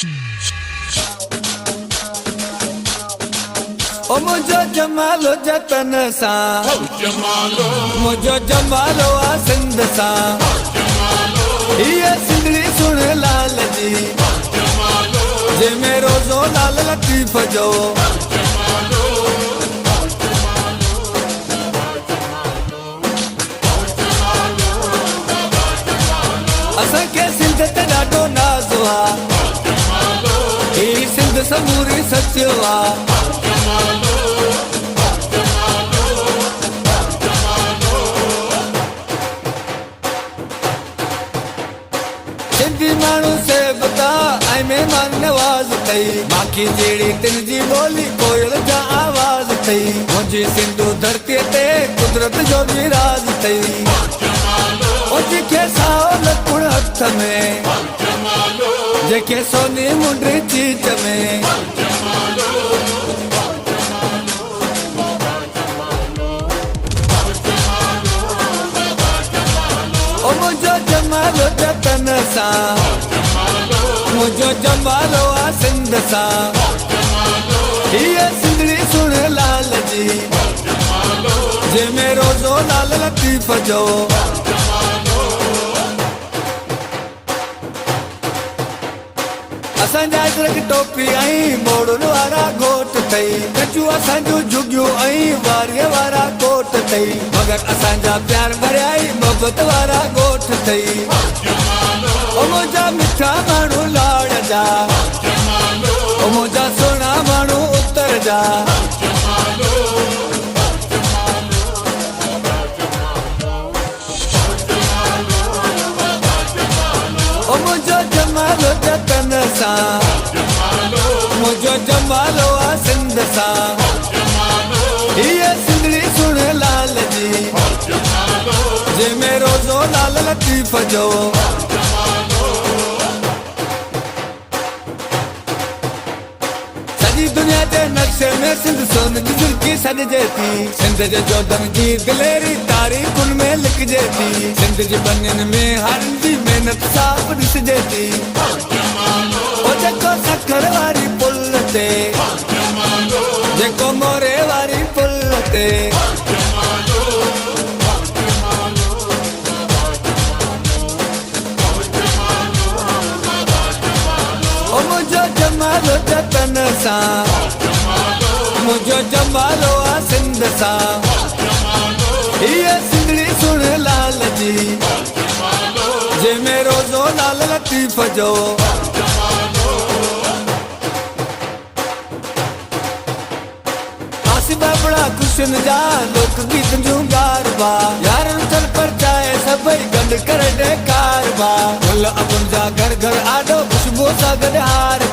ओ मुझो जमालो जतन सा, मुझो जमालो आ सिंध सा, ये सिंधड़ी सुन लाल जी, जे में रोज़ो लाल लतीफ़ जो। असां के सिंध ते ॾाढो नाज़ आ, ही सिंध समूरी सच आ। सिंधी माण्हू से बता ऐं मेहमान नवाज़ थई, माखी जहिड़ी तिन जी ॿोली कोयल जा आवाज़ थई। मुंहिंजी सिंधू धरतीअ ते कुदरत जो बि राज़ थई, जेके साओ लकुण हथ में, जेके सोनी मुंडी चीच में। ओ मुझो जमालो जतन सा, मुझो जमालो आ सिंध सा, ये सिंधड़ी सुन लाल जी, जे में रोज़ो लाल लतीफ़ जो। असांजा अजरक टोपी ऐं मोड़ुनि वारा घोट थई, कचूं असांजूं झुगियूं ऐं वारीअ वारा कोट थई, मगर असांजा प्यार भरिया ऐं मोहबत वारा ॻोठ थई। ओ मुंहिंजा मिठा माण्हू लाड़ जा, ओ मुंहिंजा सुहिणा माण्हू उत्तर जा। ओ मुंहिंजो जमालो जतन सा, मुंहिंजो जमालो आ सिंध सा, ये सिंधड़ी सुन लाल जी, जे में रोज़ो लाल लतीफ़ जो। सॼी दुनिया जे नक्शे में सिंध सोन जी झुलकी सॾिजे थी, सिंध जे जोधन जी दिलेरी तारीख़ुनि में लिखिजे थी, सिंध जी बनियुनि में हारनि जी महिनत साफ़ ॾिसिजे थी। ओ जेको सखर वारी पुल ते, जेको मोरे वारी पुल ते, ओ मुझो जमालो जतन सा, मुझो जमालो आ सिंध सा, ये सिंधड़ी सुन लाल जी, जे में रोज़ो लाल लतीफ़ जो। बड़ा खुशन जा लोक गीत जूं गारबा, यारनि चल परचाए सभई गंढ करे ॾे कारबा, फुल अबुनि जा घर घर आॾो खुशबू सां गॾु हार